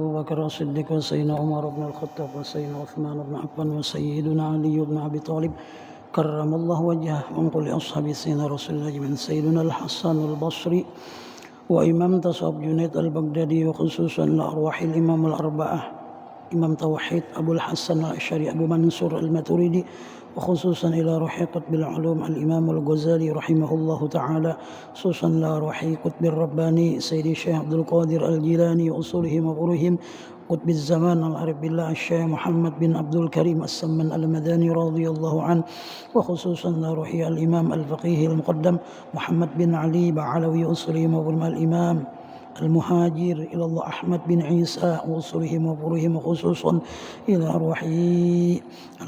أبو بكر الصديق وسيدنا عمر بن الخطاب وسيدنا عثمان بن عفان وسيدنا علي بن أبي طالب كرم الله وجهه وانقل لأصحاب سيدنا رسول الله من سيدنا الحسن البصري وإمام تصوف جنيد البغدادي وخصوصا لأرواح الإمام الأربعة إمام توحيد أبو الحسن الأشعري أبو منصور الماتريدي وخصوصا إلى روح قطب العلوم الإمام الغزالي رحمه الله تعالى خصوصا إلى روح قطب الرباني سيدي الشيخ عبد القادر الجيلاني وأصولهم وفروهم قطب الزمان العارف بالله الشيخ محمد بن عبد الكريم السمن المداني رضي الله عنه وخصوصا إلى روح الإمام الفقيه المقدم محمد بن علي بعلوي أصولهم وفروهم الإمام المهاجر إلى الله أحمد بن عيسى وأصولهم وفروهم خصوصا إلى أرواح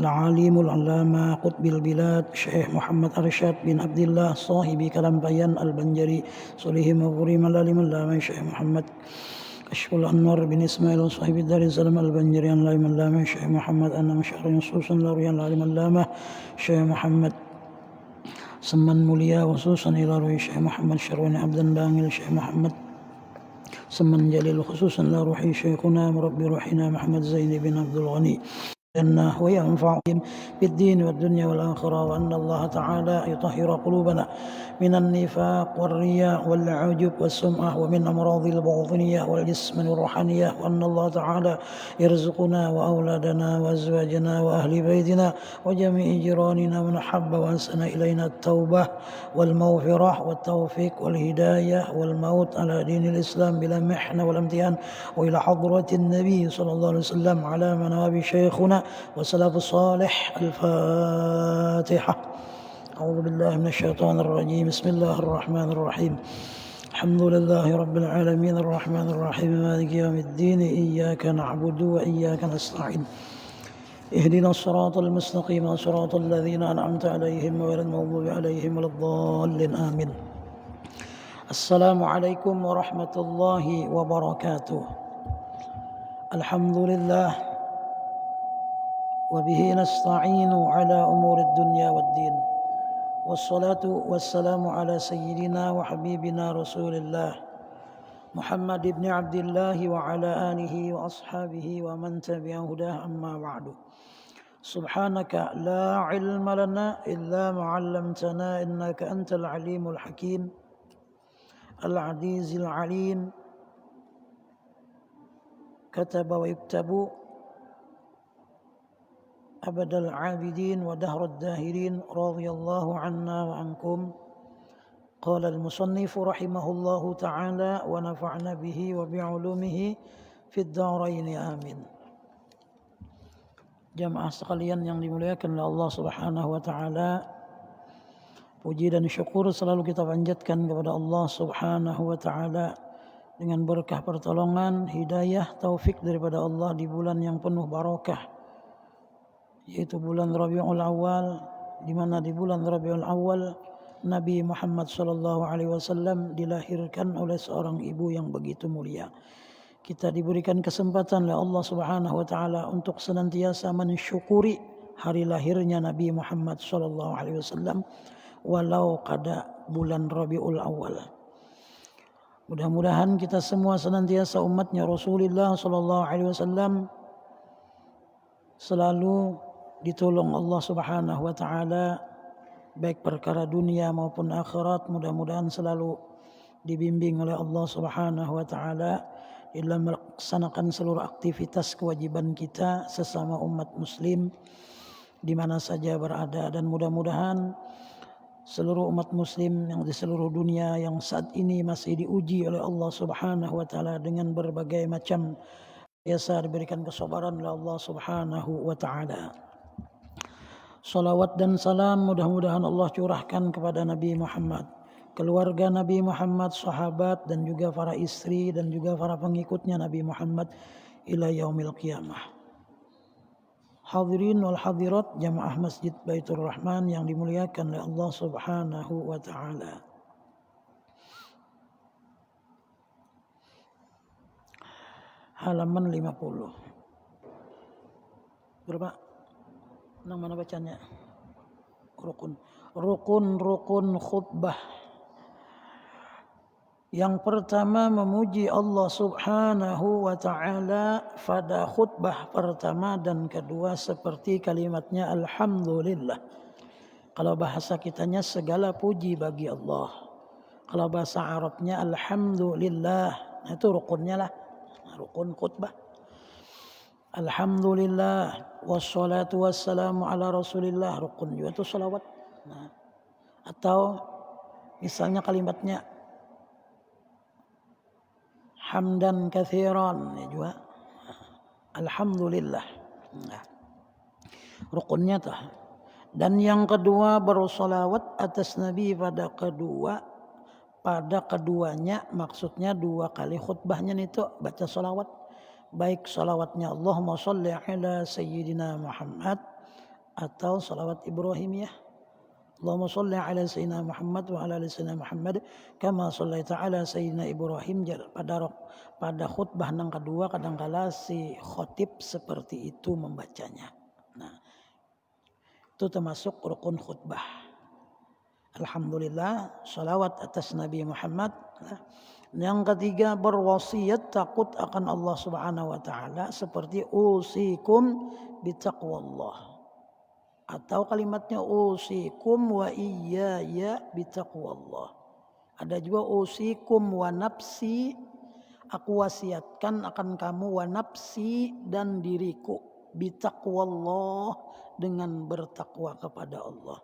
العالم العلامة قطب البلاد شيخ محمد أرشاد بن عبد الله صاحب كلام بيان البنجري صليهم وفروهم العالم العلامة شيخ محمد كشف الأنوار بن إسماعيل وصاحب الدار السلام البنجري العالم العلامة شيخ محمد أنا مشعر خصوصا لروي العالم العلامة شيخ محمد سمن موليا وخصوصا إلى روي شيخ محمد شرواني عبد البانغل شيخ محمد سمن جليل خصوصا لروحي شيخنا مربي روحنا محمد زين بن عبد الغني جنة وينفعهم بالدين والدنيا والآخرة وأن الله تعالى يطهر قلوبنا من النفاق والرياء والعجب والسمعة ومن أمراض الباطنية والجسم والروحانية وأن الله تعالى يرزقنا وأولادنا وأزواجنا وأهل بيتنا وجميع جيراننا من أحب وأحسن إلينا التوبة والمغفرة والتوفيق والهداية والموت على دين الإسلام بلا محنة ولا امتحان وإلى حضرة النبي صلى الله عليه وسلم على منابر شيخنا وسلف الصالح الفاتحة. أعوذ بالله من الشيطان الرجيم بسم الله الرحمن الرحيم الحمد لله رب العالمين الرحمن الرحيم مالك يوم الدين إياك نعبد وإياك نستعين اهدنا الصراط المستقيم صراط الذين أنعمت عليهم غير المغضوب عليهم ولا الضالين آمين. السلام عليكم ورحمة الله وبركاته. الحمد لله وبه نستعين على أمور الدنيا والدين والصلاة والسلام على سيدنا وحبيبنا رسول الله محمد بن عبد الله وعلى آله وأصحابه ومن تبع هداه أما بعد سبحانك لا علم لنا إلا ما علمتنا إنك أنت العليم الحكيم العزيز العليم كتب ويكتب أبد العابدين ودهر الداهرين رضي الله عنا وعنكم. قال المصنف رحمه الله تعالى ونفعنا به وبعلومه في الدارين آمين. Jamaah sekalian yang dimuliakan oleh Allah Subhanahu wa taala, puji dan syukur selalu kita panjatkan kepada Allah Subhanahu wa taala dengan berkah pertolongan, hidayah, taufik daripada Allah di bulan yang penuh barakah, yaitu bulan Rabiul Awal, di mana di bulan Rabiul Awal Nabi Muhammad SAW dilahirkan oleh seorang ibu yang begitu mulia. Kita diberikan kesempatan oleh Allah Subhanahu wa taala untuk senantiasa mensyukuri hari lahirnya Nabi Muhammad SAW walau pada bulan Rabiul Awal. Mudah-mudahan kita semua senantiasa umatnya Rasulullah SAW selalu ditolong Allah Subhanahu wa taala baik perkara dunia maupun akhirat. Mudah-mudahan selalu dibimbing oleh Allah Subhanahu wa taala dalam melaksanakan seluruh aktivitas kewajiban kita sesama umat muslim di mana saja berada, dan mudah-mudahan seluruh umat muslim yang di seluruh dunia yang saat ini masih diuji oleh Allah Subhanahu wa taala dengan berbagai macam biasa diberikan kesabaran oleh Allah Subhanahu wa taala. Salawat dan salam mudah-mudahan Allah curahkan kepada Nabi Muhammad, keluarga Nabi Muhammad, sahabat dan juga para istri dan juga para pengikutnya Nabi Muhammad ila yaumil qiyamah. Hadirin wal hadirat jamaah Masjid Baitur Rahman yang dimuliakan oleh Allah Subhanahu wa taala. Halaman 50. Berapa? Nang mana bacanya? Rukun khutbah Yang pertama memuji Allah Subhanahu wa taala pada khutbah pertama dan kedua seperti kalimatnya alhamdulillah. Kalau bahasa kitanya segala puji bagi Allah. Kalau bahasa Arabnya alhamdulillah. Nah, itu rukunnya lah. Rukun khutbah. Alhamdulillah wassalatu wassalamu ala Rasulillah, rukun juga itu salawat. Nah, atau misalnya kalimatnya hamdan katsiran, ya juga alhamdulillah. Nah, rukunnya tuh. Dan yang kedua bersolawat atas Nabi pada keduanya, maksudnya dua kali khutbahnya itu baca solawat. Baik salawatnya Allahumma sholli ala sayyidina Muhammad atau salawat Ibrahimiyah. Allahumma sholli ala sayyidina Muhammad wa ala ali sayyidina Muhammad kama shallaita ala sayyidina Ibrahim. Pada khutbah yang kedua kadangkala si khotib seperti itu membacanya. Nah, itu termasuk rukun khutbah. Alhamdulillah, salawat atas Nabi Muhammad. Yang ketiga berwasiat takut akan Allah Subhanahu wa taala seperti usikum bitaqwallah. Atau kalimatnya usikum wa iyaya bitaqwallah. Ada juga usikum wa nafsi, aku wasiatkan akan kamu wa nafsi dan diriku bitaqwallah, dengan bertakwa kepada Allah.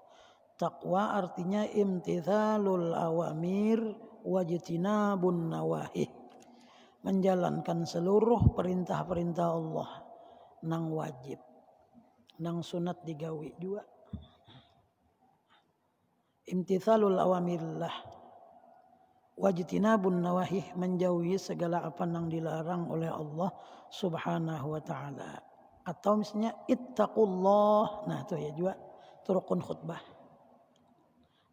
Takwa artinya imtithalul awamir wajtinabun nawahi, menjalankan seluruh perintah-perintah Allah nang wajib, nang sunat digawi juga. Imtithalul awamirillah wajtinabun nawahi, menjauhi segala apa nang dilarang oleh Allah Subhanahu wa taala. Atau misalnya ittaqullah, nah itu ya juga itu rukun khutbah.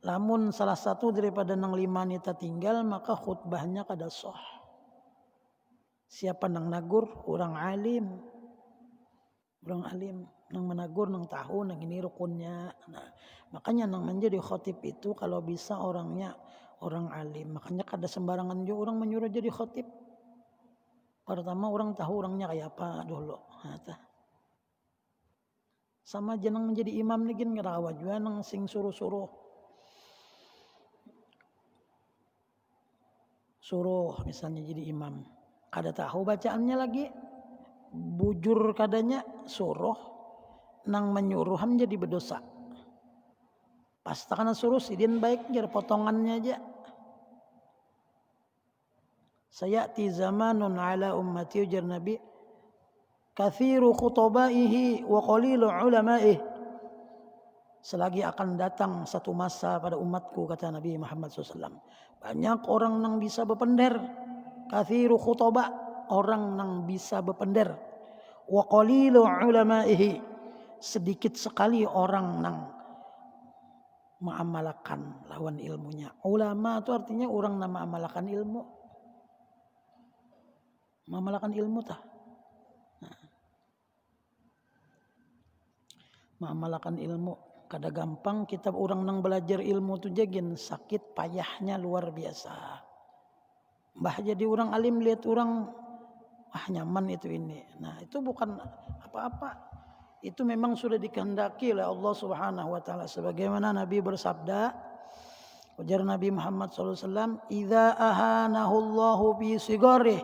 Lamun salah satu daripada nang lima nita tinggal, maka khutbahnya kada sah. Siapa nang nagur? Orang alim. Orang alim nang menagur, nang tahu nang ini rukunnya. Nah, makanya nang menjadi khotib itu kalau bisa orangnya orang alim. Makanya kada sembarangan juga orang menyuruh jadi khotib. Pertama orang tahu orangnya kayak apa dulu. Nah, sama jenang menjadi imam lagi kada awal juga nang sing suruh-suruh misalnya jadi imam, kada tahu bacaannya lagi, bujur kadanya suruh, nang menyuruhan jadi berdosa. Pasti karena suruh sidin baik jar potongannya aja. Sayati zamanun ala ummati ujar Nabi, kathiru khutobaihi wa qalilu ulamaihi. Selagi akan datang satu masa pada umatku, kata Nabi Muhammad SAW, banyak orang yang bisa berpender. Kathiru khutobah, orang yang bisa berpender. Wa qalilu ulamaihi, sedikit sekali orang yang mengamalkan lawan ilmunya. Ulama itu artinya orang yang mengamalkan ilmu. Mengamalkan ilmu tah. Mengamalkan ilmu. Kada gampang kita orang nang belajar ilmu tu jagin sakit payahnya luar biasa. Mbah jadi orang alim lihat orang nyaman itu ini. Nah, itu bukan apa-apa. Itu memang sudah dikehendaki oleh Allah Subhanahu wa taala, sebagaimana Nabi bersabda, ujar Nabi Muhammad SAW, "Idza ahanahu Allahu fi sigharih,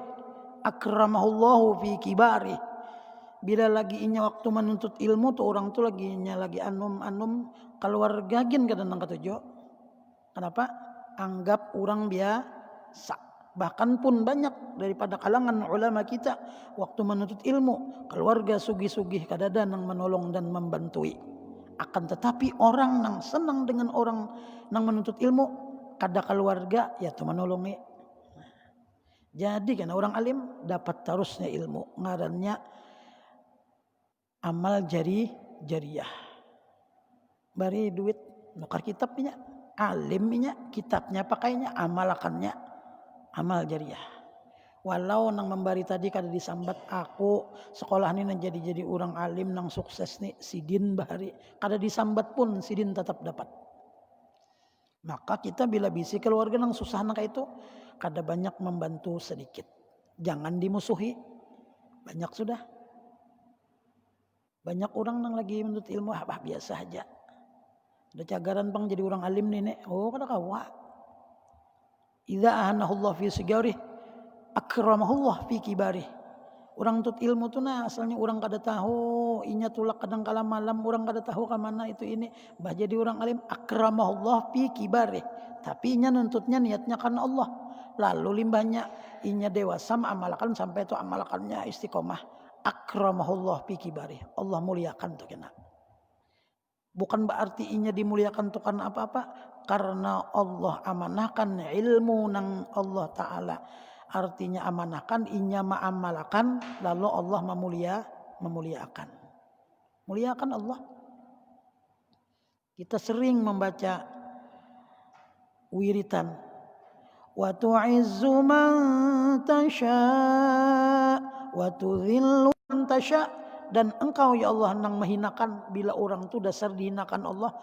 akramahu Allahu fi kibarih." Bila lagi inya waktu menuntut ilmu tuh orang tuh lagi anum keluarga gin kadang ketujuh. Kenapa? Anggap orang biasa. Bahkan pun banyak daripada kalangan ulama kita waktu menuntut ilmu, keluarga sugih-sugih kadada nang menolong dan membantui. Akan tetapi orang nang senang dengan orang nang menuntut ilmu, kada keluarga ya tuh menolongi. Jadi kan orang alim dapat terusnya ilmu, ngarannya amal jariyah. Bari duit nukar kitabnya, alimnya kitabnya pakainya, amalakannya amal jariyah. Walau nang membari tadi kada disambat aku sekolah ini nang jadi orang alim nang sukses nih sidin bahari, kada disambat pun sidin tetap dapat. Maka kita bila bisi keluarga nang susah nang itu, kada banyak membantu sedikit. Jangan dimusuhi. Banyak sudah. Banyak orang yang lagi menuntut ilmu biasa aja. Ada cagaran bang jadi orang alim nih. Oh kada kawa. Idza ahanahullah fi sigarih akramahullah fi kibarih. Orang tut ilmu tu nah asalnya orang kada tahu, inya tulak kadang kala malam orang kada tahu ke mana itu ini. Bah jadi orang alim akramahullah fi kibarih. Tapi inya nuntutnya niatnya karena Allah. Lalu limbahnya inya dewasa amalkan sampai itu amalkannya istiqomah. Akramahullah fi kibarih. Allah muliakan tu kena. Bukan berarti inya dimuliakan tu karena apa-apa, karena Allah amanahkan ilmu nang Allah Ta'ala. Artinya amanahkan, inya ma'amalakan, lalu Allah memuliakan. Muliakan Allah. Kita sering membaca wiritan. Wa tu'izzu man tasha' wa tudhillu man tasha'. Dan engkau ya Allah nang menghinakan, bila orang tu dasar dihinakan Allah,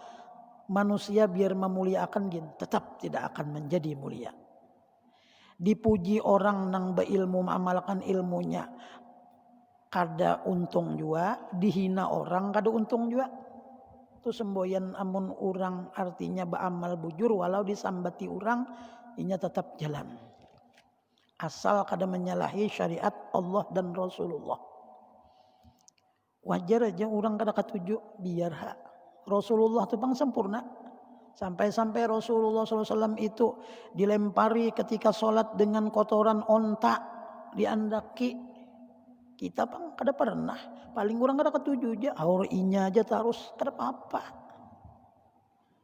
manusia biar memuliakan tetap tidak akan menjadi mulia. Dipuji orang nang beilmu mengamalkan ilmunya kada untung juga, dihina orang kada untung juga. Itu semboyan amun orang artinya beramal bujur walau disambati orang, inya tetap jalan. Asal kada menyalahi syariat Allah dan Rasulullah. Wajar aja orang kada katuju biar Rasulullah itu bang sempurna. Sampai-sampai Rasulullah SAW itu dilempari ketika sholat dengan kotoran onta diandaki. Kita bang kada pernah. Paling kurang kada ketujuh aja. Aurinya aja terus kada apa-apa.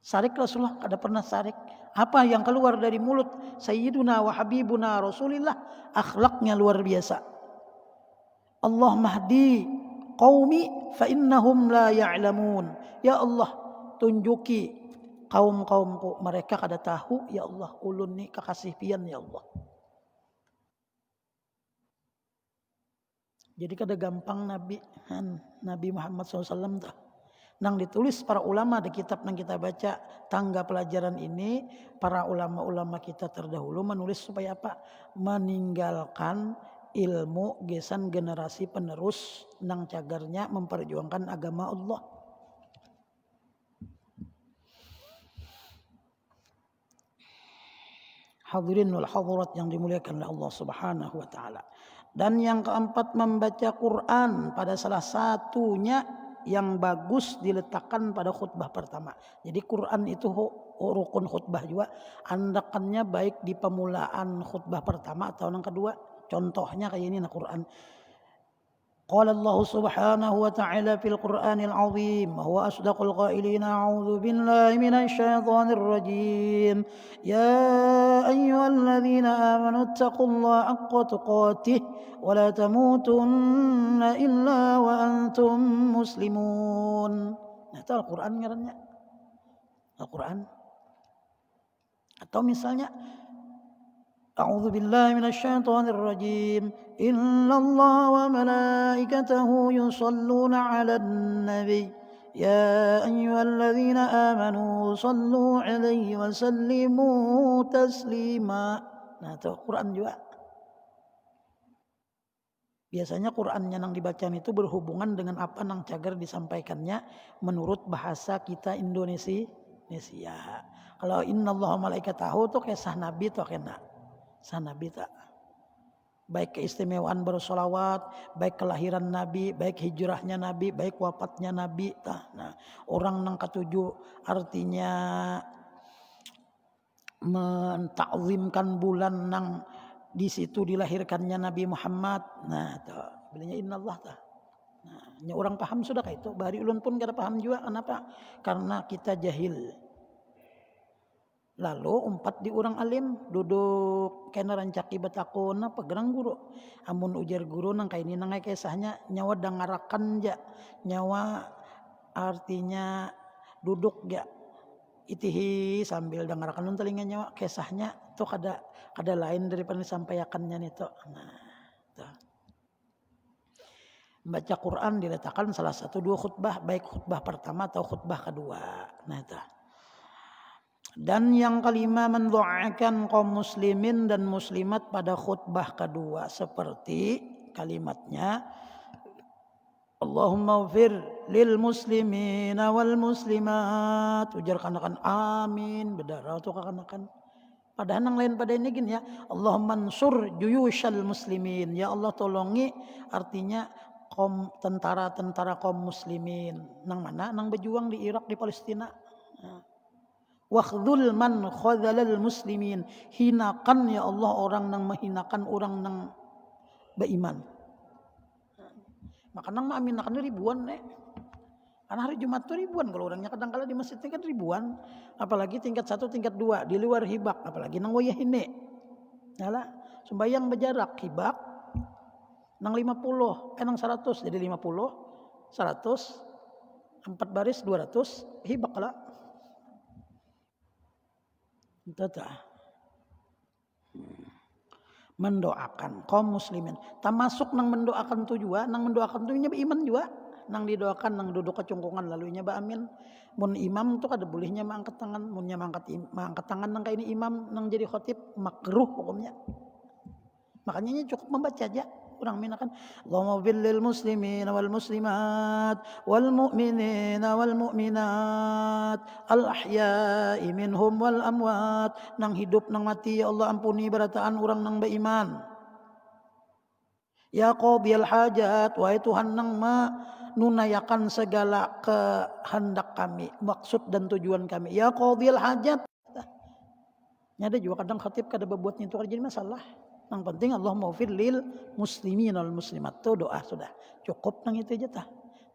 Sarik Rasulullah kada pernah sarik. Apa yang keluar dari mulut Sayyiduna wa Habibuna Rasulillah, akhlaknya luar biasa. Allah mahdi qaumi fa innahum la ya'lamun. Ya Allah tunjuki kaum-kaumku, mereka kada tahu ya Allah, ulun ni kekasih pian ya Allah. Jadi kada gampang Nabi Muhammad SAW dah. Nang ditulis para ulama di kitab nang kita baca tangga pelajaran ini, para ulama-ulama kita terdahulu menulis supaya apa? Meninggalkan ilmu gesan generasi penerus nang cagarnya memperjuangkan agama Allah. Hadirin wal hadirat yang dimuliakan oleh Allah Subhanahu wa taala. Dan yang keempat, membaca Quran pada salah satunya yang bagus diletakkan pada khutbah pertama. Jadi Quran itu rukun khutbah juga. Andakannya baik di pemulaan khutbah pertama atau yang kedua. Contohnya kayak ini Quran. Qala Allah Subhanahu wa ta'ala fil Qur'anil 'azim wa huwa asdaqul qailin, a'udzu billahi minasy syaithanir rajim. Ya ayyuhalladzina amanu taqullaha haqqa tuqatih wa la tamutunna illa wa antum muslimun. Nah, itu Al-Qur'an ngarannya. Al-Qur'an. Atau misalnya A'udzu billahi minasy syaithanir rajim. Innallaha wa malaikatahu yusholluna 'alan nabi. Ya ayyuhalladzina amanu shallu 'alaihi wa sallimu taslima. Nah, itu Quran juga. Biasanya Qurannya nang dibacaan itu berhubungan dengan apa nang cagar disampaikannya menurut bahasa kita Indonesia. Kalau innallaha malaikatahu tuh kisah nabi tuh kena. Nabi tak. Baik keistimewaan bersolawat, baik kelahiran Nabi, baik hijrahnya Nabi, baik wafatnya Nabi. Nah, orang nang ketujuh artinya mentakzimkan bulan nang di situ dilahirkannya Nabi Muhammad. Nah, itu bilangnya innallah tah. Nah, orang paham sudah kayak itu. Bari ulun pun kada paham juga. Kenapa? Karena kita jahil. Lalu umpat di orang alim duduk kena rancaki batakona pegerang guru. Amun ujar guru nang kaini nangai kisahnya nyawa dangarakan ja. Nyawa artinya duduk ja. Itihi sambil dangarakan nun telinga nyawa kisahnya tuh kada lain daripada disampaikannya nito. Nah, tuh. Baca Quran diletakkan salah satu dua khutbah, baik khutbah pertama atau khutbah kedua. Nah, itu. Dan yang kelima, mendoakan kaum muslimin dan muslimat pada khutbah kedua seperti kalimatnya, Allahumma ufir lil muslimina wal muslimat. Ujar kanakan amin, bedara tu kanakan. Padahal nang lain pada ini gini ya, Allahumma ansur juyushal muslimin. Ya Allah tolongi, artinya kaum tentara-tentara kaum muslimin. Nang mana? Nang berjuang di Irak, di Palestina. Wakhdhul man khadhalal muslimin. Hinakan ya Allah orang nang menghinakan orang nang beriman. Maka nang maaminakan ribuan Karena hari Jumat itu ribuan, kalau orangnya kadang-kala di masjid kan ribuan, apalagi tingkat 1, tingkat 2 di luar hibak, apalagi nang wayah ini. Nyala sembayang berjarak hibak nang 50, nang 100 jadi 50, 100, 4 baris 200 hibak lah. Tata. Mendoakan kaum muslimin. Termasuk nang mendoakan tu juga, nang mendoakan tu nya beriman juga. Nang didoakan nang duduk kecungkungan lalunya ba amin. Mun imam tu kada bolehnya mangkat tangan, munnya mangkat tangan nang kaini imam nang jadi khatib makruh hukumnya. Makanya cukup membaca aja. Orang minakan Allahumma fil muslimin wal muslimat wal mu'minina wal mu'minat al ahya'i minhum wal amwat. Nang hidup nang mati ya Allah ampuni berataan orang nang beriman. Ya qadiyal hajat, wahai Tuhan nang menunaikan segala kehendak kami, maksud dan tujuan kami. Ya qadiyal hajat. Nyada juga kadang khatib kada berbuatnya itu jadi masalah. Yang penting Allah maufir lil muslimin wal muslimat. Itu doa sudah. Cukup nang itu aja tah.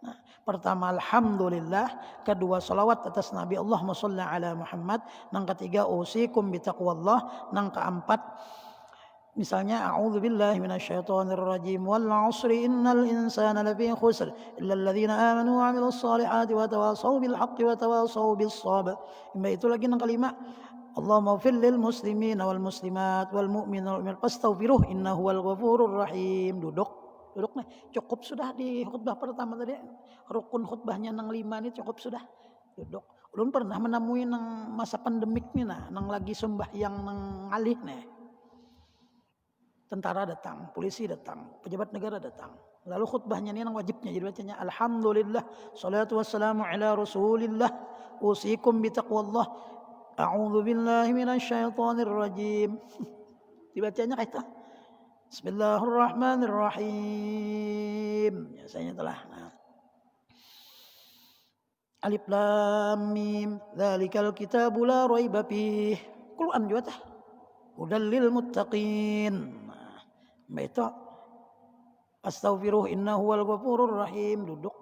Nah, pertama alhamdulillah, kedua salawat atas Nabi Allahumma shalli ala Muhammad, nang ketiga usikum bitaqwallah, nang keempat misalnya a'udzubillahi minasyaitonirrajim wal 'asri innal insana lafi khusr illa alladzina amanu wa 'amilus solihati wa tawasaw bil haqqi wa tawasaw bis sabr. Itu lagi nang kelima Allahumma fil lil muslimin wal muslimat wal mu'min wal mu'minat fastaghfiruh innahu wal ghafurur rahim. Duduk nih cukup sudah di khutbah pertama tadi, rukun khutbahnya nang 5 ini cukup sudah. Duduk. Ulun pernah menemui nang masa pandemik nih nang lagi sembahyang nang ngalih nih. Tentara datang, polisi datang, pejabat negara datang. Lalu khutbahnya ini yang wajibnya jadi bacanya alhamdulillah salatu wassalamu ala rasulillah usikum bitaqwallah a'udzu billahi minasyaitonir rajim. Dibacanya kayak itu. Bismillahirrahmanirrahim. Biasanya telah. Alif lam mim dzalikal kitabu la raiba fih. Quran juga tah. Hudal lil muttaqin. Itu astaghfiruh innahu wal ghafurur rahim. Duduk.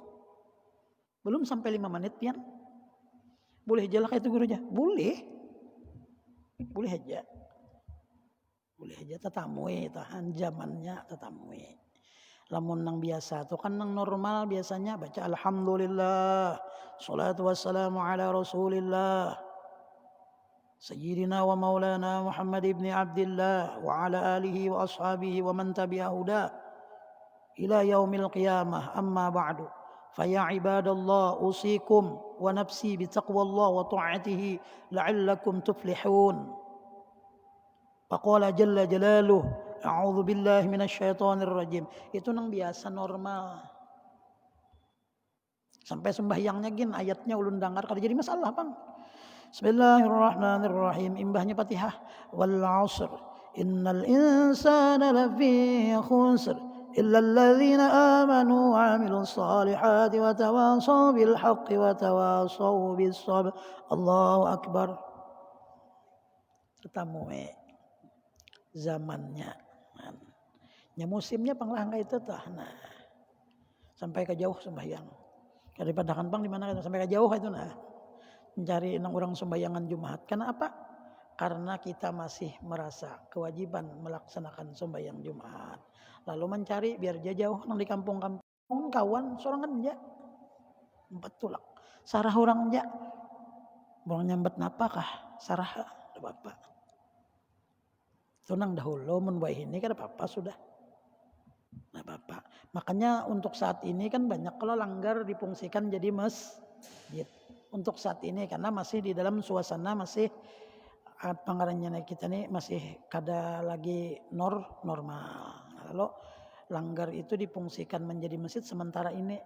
Belum sampai 5 menit pian. Boleh aja lah itu gurunya. Boleh. Boleh aja. Boleh aja tatamui tahan zamannya tatamui. Lamun nang biasa tu kan nang normal biasanya baca alhamdulillah salatu wassalamu ala rasulillah Sayyidina wa maulana Muhammad ibn Abdullah wa ala alihi wa ashabihi wa man tabi'a huda ila yaumil qiyamah amma ba'du faya ibadallah usikum wa nafsi bitaqwallah wa ta'atihi la'allakum tuflihun. Faqala jalla jalaluh a'udzu billahi minasyaitonir rajim. Itu nang biasa normal. Sampai sembahyangnya gin ayatnya ulun dengar kada jadi masalah bang. Bismillahirrahmanirrahim. Imbahnya Fatihah. Wal 'asr innal insana lafi khusr illa alladzina amanu wa 'amilus solihati wa tawasaw bil haqqi wa tawasaw bis sabr. Allahu akbar. Ketamue zamannya. Nya musimnya panglangga itu tah. Nah. Sampai ke jauh sembahyang. Daripada kan bang di mana sampai ke jauh itu nah. Mencari orang sembayangan Jumat. Karena apa? Karena kita masih merasa kewajiban melaksanakan sembayang Jumat. Lalu mencari biar jauh nang di kampung-kampung kawan sorangan aja. 4 tulak. Sarah orang aja. Bang nyambet napakah? Sarah ada bapak. Itu nang dahulu mun bae ini kan apa-apa sudah. Nah bapak. Makanya untuk saat ini kan banyak kalau langgar difungsikan jadi masjid. untuk saat ini karena masih di dalam suasana masih pengarannya kita nih masih kada lagi normal. Lalu langgar itu difungsikan menjadi masjid sementara ini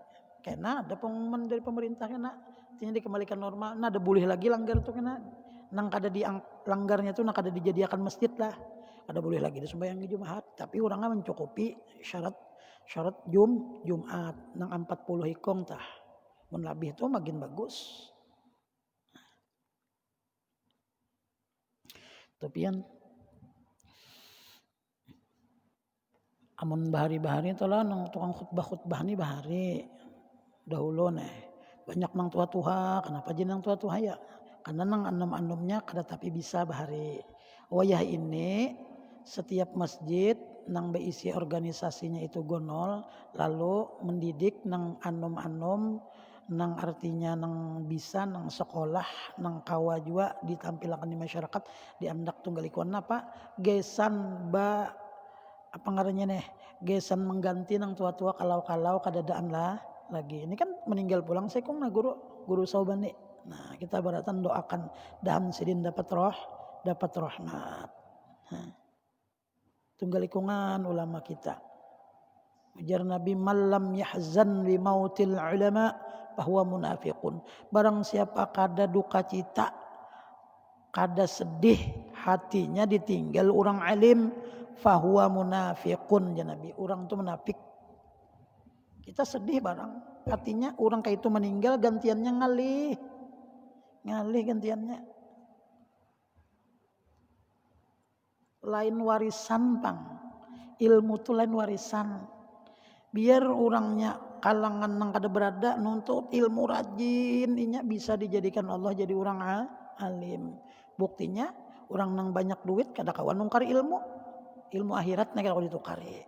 karena ada pengumuman dari pemerintah kena artinya dikembalikan normal. Nah ada boleh lagi langgar tuh kena nang kada di langgarnya tuh nak kada dijadikan masjid lah. Ada boleh lagi disembahyang di Jumat tapi orangnya mencukupi syarat Jumat nang 40 hikong tah. Mun lebih itu makin bagus. Tapi amun bahari-bahari itu lah nang tukang khutbah ni bahari dahulu banyak nang tua-tua. Kenapa jadi nang tua-tua ya? Karena nang anom-anomnya kada tapi bisa bahari. Wayah ini setiap masjid nang beisi organisasinya itu gonol lalu mendidik nang anom-anom nang artinya nang bisa nang sekolah nang kawa juga ditampilkan di masyarakat diandak tunggal ikuan apa gesan apa ngarannya gesan mengganti nang tua-tua kalau kadadaan lah lagi ini kan meninggal pulang saya kong guru saubani. Nah kita beratan doakan dan sidin dapat rahmat. Tunggal ikungan ulama kita. Ujar Nabi malam yahzan bi mautil ulama bahwa munafiqun. Barang siapa kada duka cita, kada sedih hatinya ditinggal orang alim, fahuwa munafiqun ya Nabi. Orang itu munafik. Kita sedih barang. Artinya orang kayak itu meninggal gantiannya ngalih gantiannya. Lain warisan pang. Ilmu itu lain warisan. Biar orangnya kalangan nang kada berada nuntut ilmu rajin inya bisa dijadikan Allah jadi orang alim. Buktinya orang nang banyak duit kada kawan nungkar ilmu akhirat kada kawan ditukari.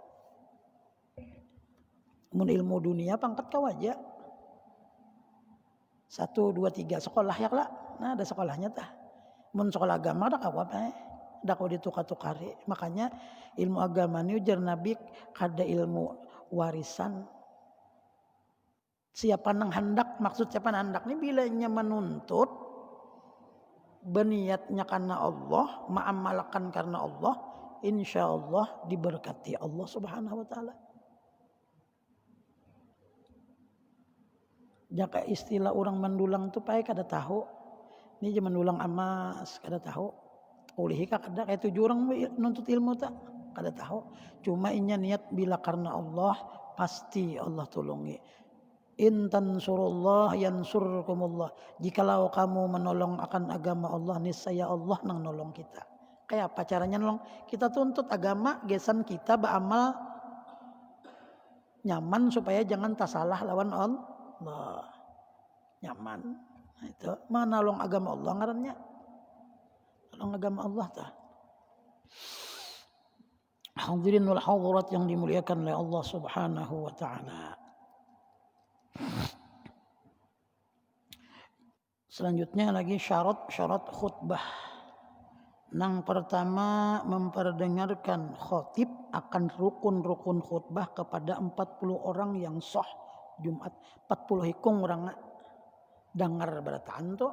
Mun ilmu dunia pangkat kau aja 1, 2, 3 sekolah ya lah. Nah ada sekolahnya tah. Mun sekolah agama ada kawan ada kau ditukar-tukari. Makanya ilmu agama ni ujar Nabi kada ilmu warisan. Siapa nang hendak maksud siapa nang hendak ni bilanya menuntut beniatnya karena Allah, mengamalkan karena Allah, insyaallah diberkati Allah Subhanahu wa taala. Jaka istilah orang mendulang tu pai kada tahu. Ni je mendulang emas kada tahu. Ulih kada kayak 7 orang nuntut ilmu tak kada tahu. Cuma inya niat bila karena Allah pasti Allah tolongi. In tansurullah yansurkumullah. Jikalau kamu menolong akan agama Allah niscaya Allah nang nolong kita. Kayak apa caranya nolong? Kita tuntut agama gesan kita beramal nyaman supaya jangan tasalah lawan Allah. Nyaman. Nah, itu menolong agama Allah ngarannya. Nolong agama Allah tah. Hadirin wal hadirat yang dimuliakan oleh Allah Subhanahu wa taala. Selanjutnya lagi syarat khutbah. Nang pertama memperdengarkan khotib akan rukun-rukun khutbah kepada 40 orang yang sah Jumat. 40 hikung orang dengar berataan tu.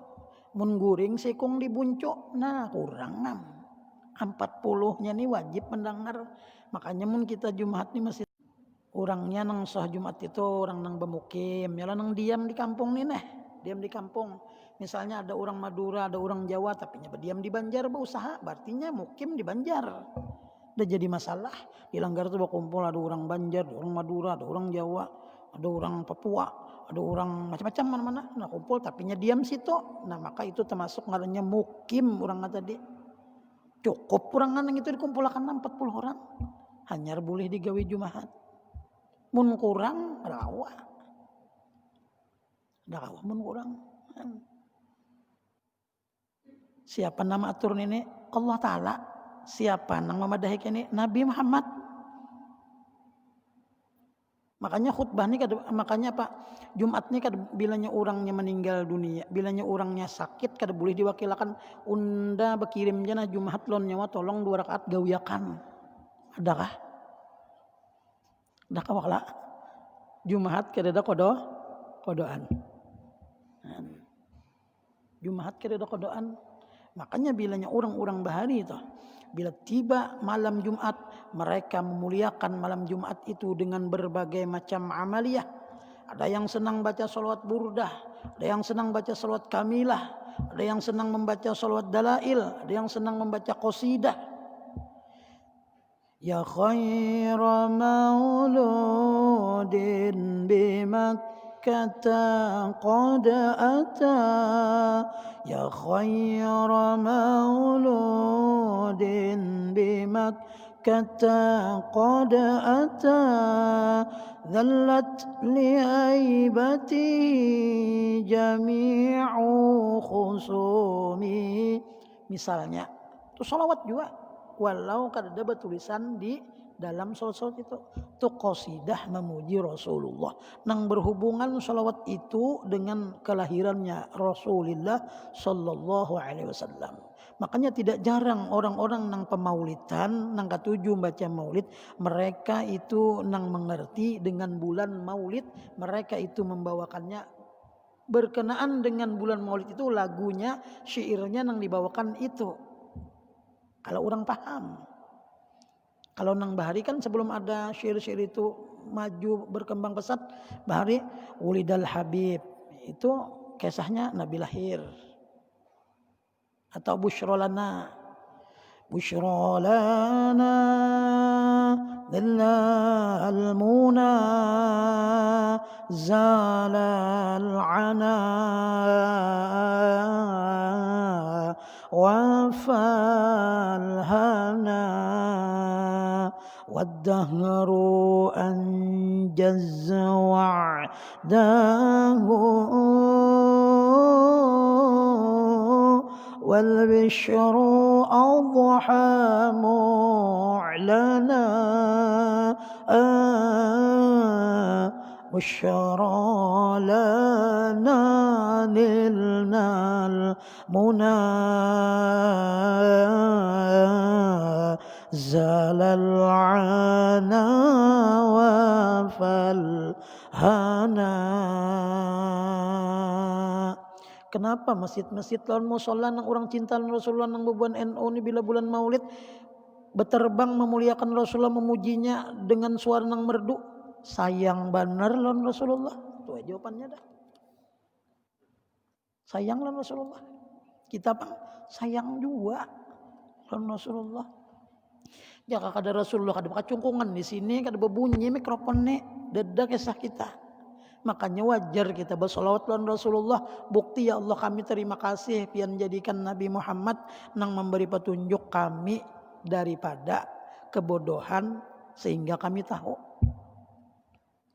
Mun guring sikung dibuncuk. Nah kurang 40-nya ni wajib mendengar. Makanya mun kita Jumat ni masih orangnya nang sah Jumat itu orang nang bermukim. Yalah nang diam di kampung ni diam di kampung. Misalnya ada orang Madura, ada orang Jawa tapi diam di Banjar berusaha, berartinya mukim di Banjar. Udah jadi masalah. Di Langgar itu berkumpul ada orang Banjar, ada orang Madura, ada orang Jawa, ada orang Papua, ada orang macam-macam mana-mana. Nah kumpul tapi diam situ. Nah maka itu termasuk ngarannya mukim orang tadi. Cukup orang yang itu dikumpulkan 40 orang. Hanya boleh digawe Jumat. Mun kurang rawa. Rawa mun kurang. Siapa nama atur ini? Allah Ta'ala. Siapa nang memadahi ini? Nabi Muhammad. Makanya khutbah ni makanya Pak Jumat ni bilanya orangnya meninggal dunia, bilanya orangnya sakit kada boleh diwakilkan unda berkirim jana Jumat lon nyawa tolong 2 rakaat gawiakan. Adakah? Adakah wakla? Jumat kada ada kodoan. Jumat kada kodoan. Makanya bilanya orang-orang bahari itu, bila tiba malam Jumat, mereka memuliakan malam Jumat itu dengan berbagai macam amaliyah. Ada yang senang baca salawat burdah, ada yang senang baca salawat kamilah, ada yang senang membaca salawat dalail, ada yang senang membaca qasidah. Ya khaira mauludin bimakkata qad ata, ya khaira mauludin bimakkata qad ata, dhallat li'aibati jami'u khusumi. Misalnya itu salawat juga, walau kada ada tulisan di dalam salawat itu. Itu qasidah memuji Rasulullah nang berhubungan salawat itu dengan kelahirannya Rasulullah sallallahu alaihi wasallam. Makanya tidak jarang orang-orang nang pemaulidan, nang katuju baca maulid, mereka itu nang mengerti dengan bulan maulid, mereka itu membawakannya berkenaan dengan bulan maulid itu, lagunya, syairnya nang dibawakan itu. Kalau orang paham. Kalau nang bahari kan sebelum ada syair-syair itu maju berkembang pesat, bahari Ulidal Habib itu kisahnya Nabi lahir. Atau Busyra lana, Busyra lana dhillal muna zalal ana wafal hana والدهر أنجز وعده والبشر أضحى معلنا بشرى لنا نلنا المنى زال العنا وفالهنا. Kenapa masjid-masjid lawan musola nang orang cinta Rasulullah nang bebuan NU ni bila bulan Maulid berterbang memuliakan Rasulullah, memujinya dengan suara nang merdu? Sayang benar lawan Rasulullah. Itu jawabannya dah. Sayang lawan Rasulullah. Kita bang sayang juga lawan Rasulullah. Jaka kada Rasulullah kada kacungkungan di sini, kada berbunyi mikrofon ni dedak kisah kita. Makanya wajar kita bersolawat lawan Rasulullah. Bukti ya Allah kami terima kasih pian jadikan Nabi Muhammad nang memberi petunjuk kami daripada kebodohan sehingga kami tahu.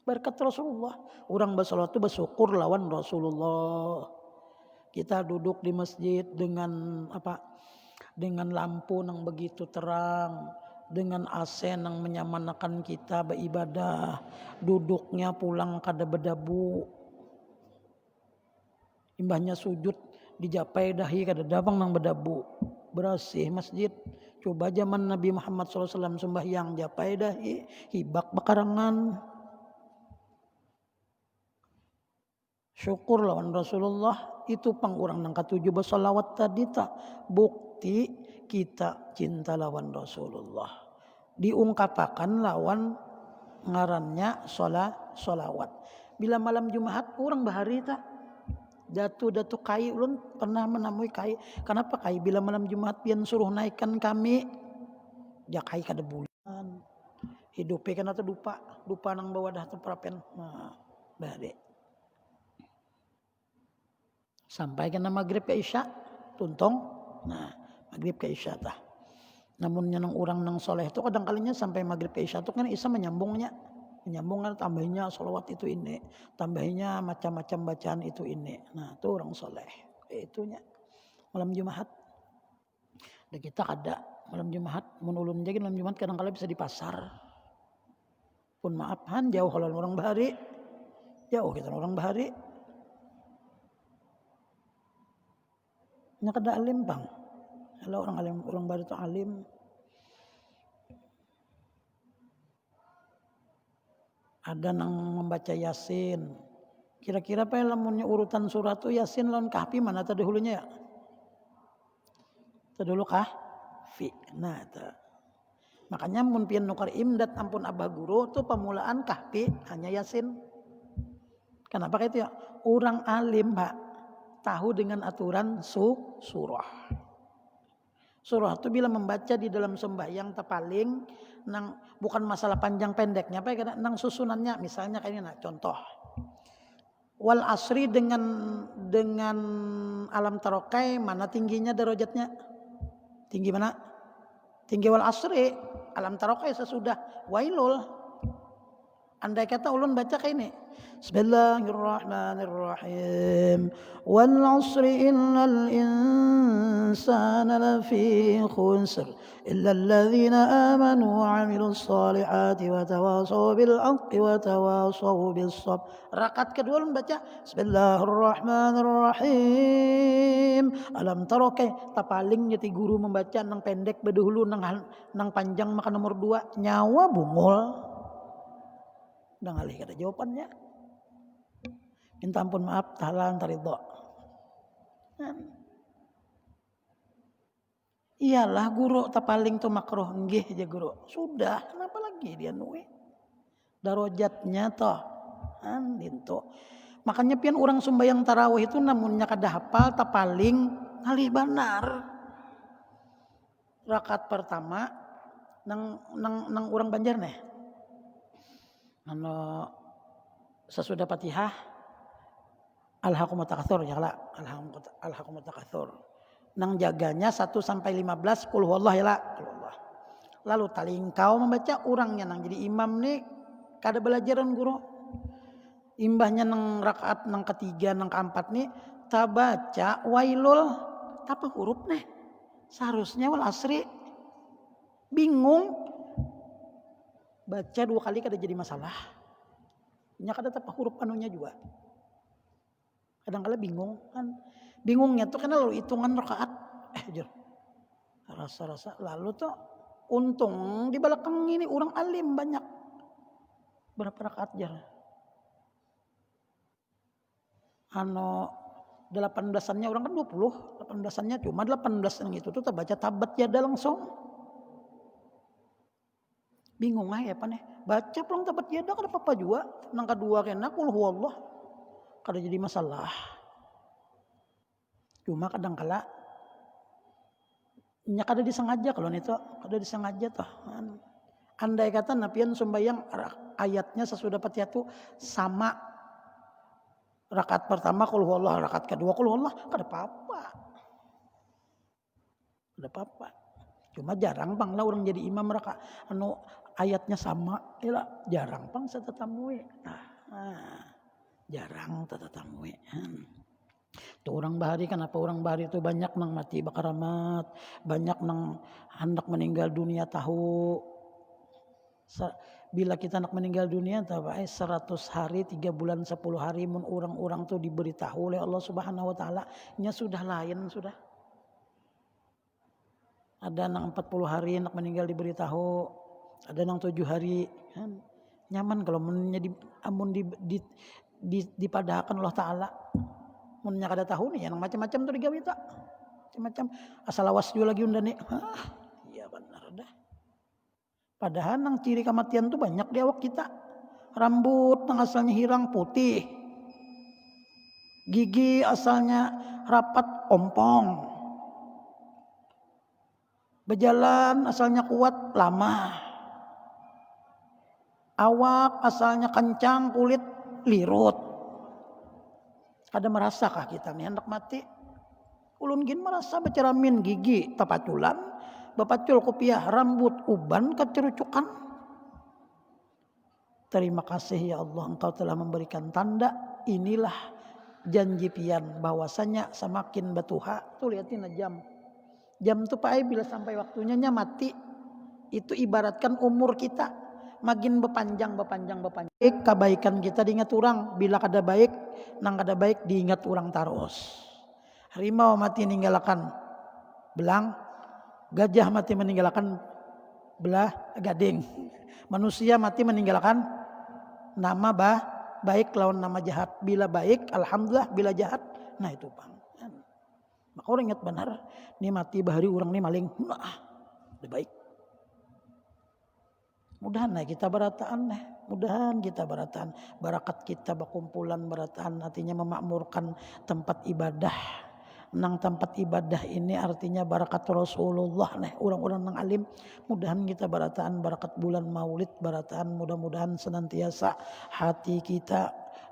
Berkat Rasulullah. Orang bersolawat itu bersyukur lawan Rasulullah. Kita duduk di masjid dengan dengan lampu nang begitu terang, dengan AC nang menyamanakan kita beribadah, duduknya pulang kada berdebu, imbahnya sujud dijapai dahi kada dabang nang berdebu, bersih masjid. Coba zaman Nabi Muhammad SAW sembahyang japai dahi, hibak bakarangan. Syukur lawan Rasulullah. Itu pang orang nang katuju bersolawat tadi tak bukti kita cinta lawan Rasulullah. Diungkapkan lawan ngarannya solawat. Bila malam Jumat orang bahari tak datu kai, ulun pernah menemui kai. Kenapa kai bila malam Jumat pian suruh naikkan kami? Ya kai kada bulan. Hidupnya kan atau dupa nang bawa dah teperapen. Nah, bahari. Sampai kena maghrib ke isya tuntong. Nah, maghrib ke isya tah. Namun yang orang nang soleh itu kadang kalinya sampai maghrib ke isya itu kan isya menyambungkan tambahnya solawat itu ini, tambahnya macam-macam bacaan itu ini. Nah, itu orang soleh. Itunya malam Jumat. Dan kita kada malam Jumat menulun jadi malam Jumat kadang-kadang bisa di pasar. Pun maafan jauh kalau orang bahari. Jauh kita orang bahari. Nya kada alim bang. Kalau orang alim, orang baru itu alim. Ada nang membaca Yasin, Kira-kira apa lamunnya urutan surat tu Yasin lawan Kahfi mana terdahulunya ya? Terdahulu Kahfi. Nah, makanya mun pian nukar imdat ampun abah guru tuh pemulaan Kahfi hanya Yasin. Kenapa kayak itu ya? Orang alim Pak tahu dengan aturan surah. Surah itu bila membaca di dalam sembahyang paling nang bukan masalah panjang pendeknya apa ya nang susunannya misalnya kayak ini nah contoh. Wal asri dengan alam tarokai mana tingginya derajatnya? Tinggi mana? Tinggi wal asri, alam tarokai sesudah wailul. Andai kata ulun baca kayak ini. Bismillahirrahmanirrahim. Wal 'asri innal insana lafi khusr illa alladhina amanu wa 'amilus solihati wa tawasaw bil haqqi wa tawasaw bis sabr. Rakaat kedua ulun baca Bismillahirrahmanirrahim. Alam taro kay tapaling nyeti guru membaca nang pendek bedahulu nang panjang maka nomor 2 nyawa bungol. Udah ngalih kata jawabannya. Minta ampun maaf tahalan taridho. Iyalah guru tapaling tu makruh nggih aja guru. Sudah, kenapa lagi dia nuwe? Darajatnya toh. Dinto. Makanya pian orang sembahyang tarawih itu namunnya kada hafal tapaling ngalih benar. Rakaat pertama nang orang Banjar nih. Sesudah Fatihah Alhaakumut takatsur ya lah Alhaakumut takatsur. Nang jaganya 1 sampai 15 qul huwallah ya lah. Lalu talingkau membaca orangnya nang jadi imam nih kada belajaran guru. Imbahnya nang rakaat nang ketiga nang keempat nih tabaca wailul apa huruf nih. Seharusnya wal asri bingung. Baca 2 kali kada jadi masalah. Nya kada tepat huruf anunya juga. Kadang-kala bingung kan. Bingungnya tuh karena lalu hitungan rakaat. Rasa-rasa lalu tuh untung di belakang ini orang alim banyak. Berapa rakaat jar? 18-annya orang kan 20, 18-annya cuma 18 yang itu tuh baca tabat yada langsung. Bingung aja apa nih? Baca pulang tabat yada kada apa-apa juga. Nang kedua kena qul huwallah. Kada jadi masalah. Cuma kadang-kala nya kada disengaja kalau itu kada disengaja toh. Andai kata napian sembahyang ayatnya sesudah Fatihah itu sama. Rakaat pertama qul huwallah, rakaat kedua qul huwallah, kada apa-apa. Kada apa-apa. Cuma jarang bang lah orang jadi imam rakaat ayatnya sama, ya jarang bang setatamue. Jarang tetatamue. Tuh orang bahari kenapa orang bahari itu banyak nang mati bakaramat, banyak nang hendak meninggal dunia tahu. Bila kita nak meninggal dunia tahu 100 hari 3 bulan 10 hari mun orang-orang tuh diberitahu oleh Allah Subhanahu wa taala nya sudah lain sudah. Ada nang 40 hari nak meninggal diberitahu, ada nang 7 hari kan. Nyaman kalau munnya dipadahkan Allah taala. Munnya kada tahu nih yang macam-macam tuh digawe tak. Macam-macam asal awas juga lagi undang nih. Iya benar dah. Padahal nang ciri kematian tuh banyak di awak kita. Rambut nang asalnya hirang putih. Gigi asalnya rapat ompong. Berjalan asalnya kuat lama. Awak asalnya kencang kulit lirut. Kada merasakah kita nih hendak mati? Ulun gin merasa beceramin gigi tapaculan, bapacul kopiah rambut uban kecerucukan. Terima kasih ya Allah Engkau telah memberikan tanda. Inilah janji pian bahwasanya semakin batuha. Tuh lihatin jam. Jam tuh Pak bila sampai waktunya mati. Itu ibaratkan umur kita. Makin berpanjang. Kebaikan kita diingat orang. Bila kada baik, nang kada baik diingat orang terus. Harimau mati meninggalkan belang. Gajah mati meninggalkan belah gading. Manusia mati meninggalkan nama baik lawan nama jahat. Bila baik alhamdulillah, bila jahat nah itu Bang. Maka orang ingat benar nih mati bahari orang nih maling. Nah, udah baik. Mudahan kita barataan mudahan kita barataan barakat kita bakumpulan barataan artinya memakmurkan tempat ibadah. Nang tempat ibadah ini artinya barakat Rasulullah orang-orang nang alim. Mudahan kita barataan barakat bulan Maulid barataan mudah-mudahan senantiasa hati kita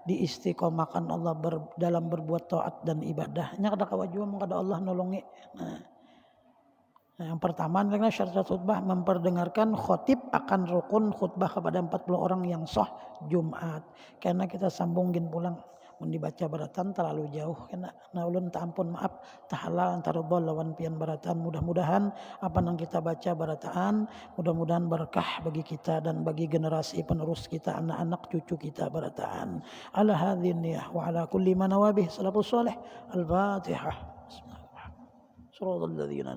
diistiqomahkan Allah dalam berbuat taat dan ibadahnya kada kawajuan kada Allah nolongi. Yang pertama adalah syarat khutbah memperdengarkan khotib akan rukun khutbah kepada 40 orang yang sah Jumat. Karena kita sambungin pulang dibaca baratan terlalu jauh kena ulun tak ampun maaf tahala antara lawan pian baratan. Mudah-mudahan apa yang kita baca barataan mudah-mudahan berkah bagi kita dan bagi generasi penerus kita, anak-anak cucu kita barataan. Ala hadzin niyah wa ala kulli manawabih salafus salih. Al-Fatihah. Bismillahirrahmanirrahim. Shiratal ladzina